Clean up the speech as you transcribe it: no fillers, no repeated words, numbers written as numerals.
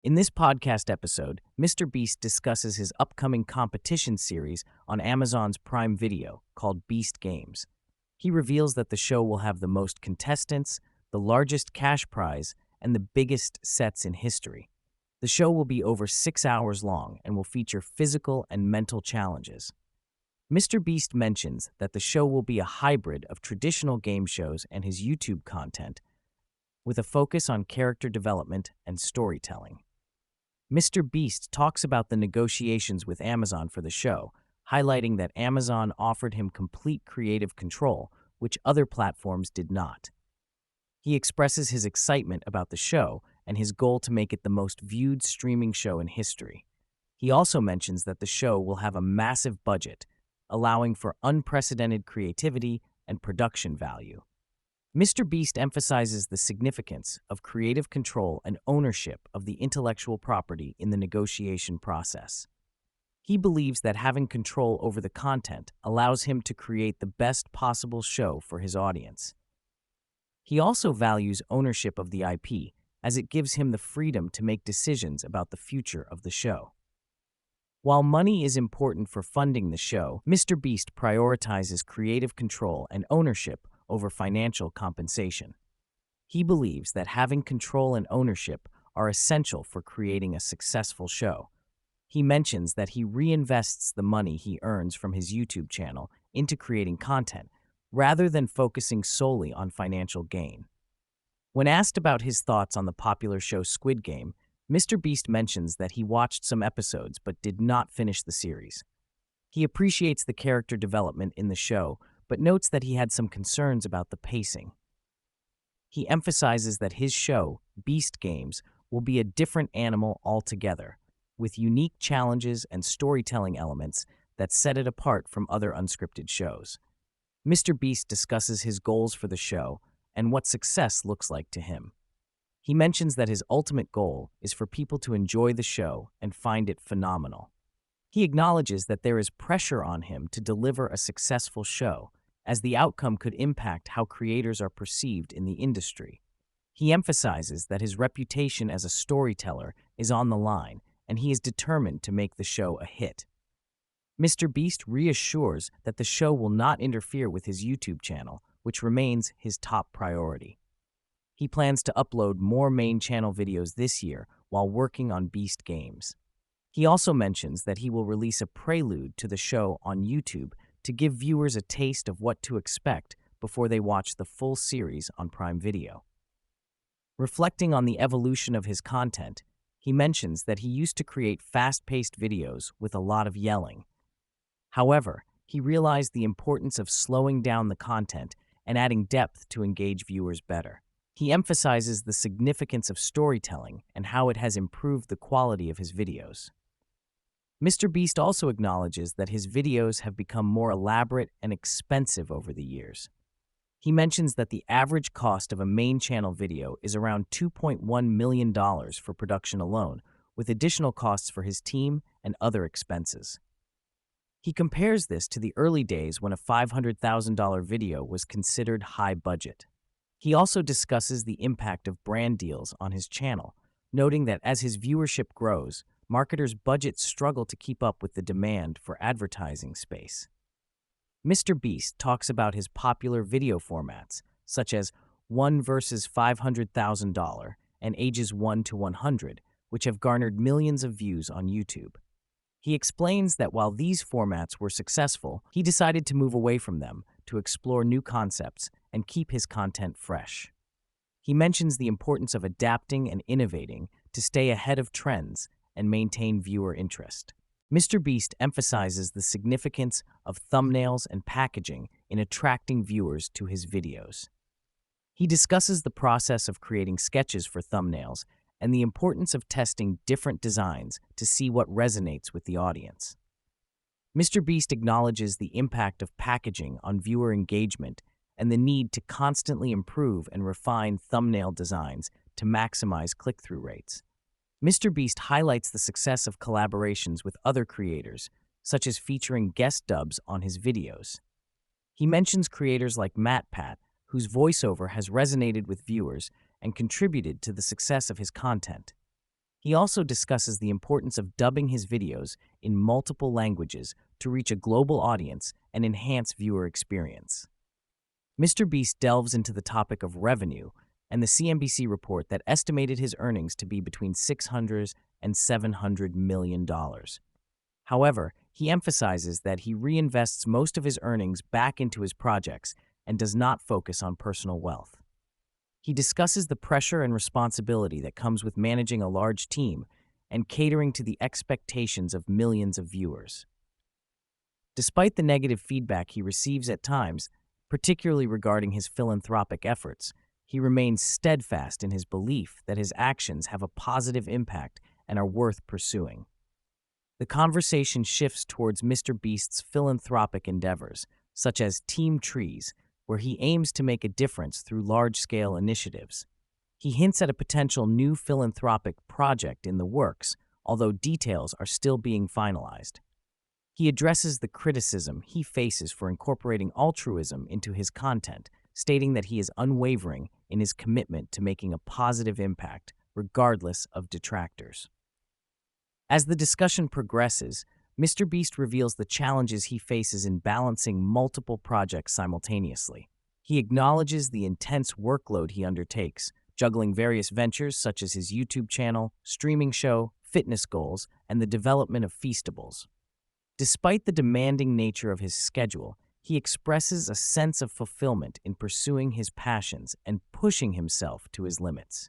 In this podcast episode, MrBeast discusses his upcoming competition series on Amazon's Prime Video called Beast Games. He reveals that the show will have the most contestants, the largest cash prize, and the biggest sets in history. The show will be over 6 hours long and will feature physical and mental challenges. MrBeast mentions that the show will be a hybrid of traditional game shows and his YouTube content, with a focus on character development and storytelling. MrBeast talks about the negotiations with Amazon for the show, highlighting that Amazon offered him complete creative control, which other platforms did not. He expresses his excitement about the show and his goal to make it the most viewed streaming show in history. He also mentions that the show will have a massive budget, allowing for unprecedented creativity and production value. MrBeast emphasizes the significance of creative control and ownership of the intellectual property in the negotiation process. He believes that having control over the content allows him to create the best possible show for his audience. He also values ownership of the IP, as it gives him the freedom to make decisions about the future of the show. While money is important for funding the show, MrBeast prioritizes creative control and ownership over financial compensation. He believes that having control and ownership are essential for creating a successful show. He mentions that he reinvests the money he earns from his YouTube channel into creating content, rather than focusing solely on financial gain. When asked about his thoughts on the popular show Squid Game, MrBeast mentions that he watched some episodes but did not finish the series. He appreciates the character development in the show, but notes that he had some concerns about the pacing. He emphasizes that his show, Beast Games, will be a different animal altogether, with unique challenges and storytelling elements that set it apart from other unscripted shows. MrBeast discusses his goals for the show and what success looks like to him. He mentions that his ultimate goal is for people to enjoy the show and find it phenomenal. He acknowledges that there is pressure on him to deliver a successful show, as the outcome could impact how creators are perceived in the industry. He emphasizes that his reputation as a storyteller is on the line, and he is determined to make the show a hit. MrBeast reassures that the show will not interfere with his YouTube channel, which remains his top priority. He plans to upload more main channel videos this year while working on Beast Games. He also mentions that he will release a prelude to the show on YouTube to give viewers a taste of what to expect before they watch the full series on Prime Video. Reflecting on the evolution of his content, he mentions that he used to create fast-paced videos with a lot of yelling. However, he realized the importance of slowing down the content and adding depth to engage viewers better. He emphasizes the significance of storytelling and how it has improved the quality of his videos. MrBeast also acknowledges that his videos have become more elaborate and expensive over the years. He mentions that the average cost of a main channel video is around $2.1 million for production alone, with additional costs for his team and other expenses. He compares this to the early days when a $500,000 video was considered high budget. He also discusses the impact of brand deals on his channel, noting that as his viewership grows, marketers' budgets struggle to keep up with the demand for advertising space. MrBeast talks about his popular video formats, such as 1 versus $500,000 and ages 1 to 100, which have garnered millions of views on YouTube. He explains that while these formats were successful, he decided to move away from them to explore new concepts and keep his content fresh. He mentions the importance of adapting and innovating to stay ahead of trends and maintain viewer interest. MrBeast emphasizes the significance of thumbnails and packaging in attracting viewers to his videos. He discusses the process of creating sketches for thumbnails and the importance of testing different designs to see what resonates with the audience. MrBeast acknowledges the impact of packaging on viewer engagement and the need to constantly improve and refine thumbnail designs to maximize click-through rates. MrBeast highlights the success of collaborations with other creators, such as featuring guest dubs on his videos. He mentions creators like MatPat, whose voiceover has resonated with viewers and contributed to the success of his content. He also discusses the importance of dubbing his videos in multiple languages to reach a global audience and enhance viewer experience. MrBeast delves into the topic of revenue and the CNBC report that estimated his earnings to be between $600 and $700 million. However, he emphasizes that he reinvests most of his earnings back into his projects and does not focus on personal wealth. He discusses the pressure and responsibility that comes with managing a large team and catering to the expectations of millions of viewers. Despite the negative feedback he receives at times, particularly regarding his philanthropic efforts, he remains steadfast in his belief that his actions have a positive impact and are worth pursuing. The conversation shifts towards MrBeast's philanthropic endeavors, such as Team Trees, where he aims to make a difference through large-scale initiatives. He hints at a potential new philanthropic project in the works, although details are still being finalized. He addresses the criticism he faces for incorporating altruism into his content, stating that he is unwavering in his commitment to making a positive impact, regardless of detractors. As the discussion progresses, MrBeast reveals the challenges he faces in balancing multiple projects simultaneously. He acknowledges the intense workload he undertakes, juggling various ventures such as his YouTube channel, streaming show, fitness goals, and the development of Feastables. Despite the demanding nature of his schedule, he expresses a sense of fulfillment in pursuing his passions and pushing himself to his limits.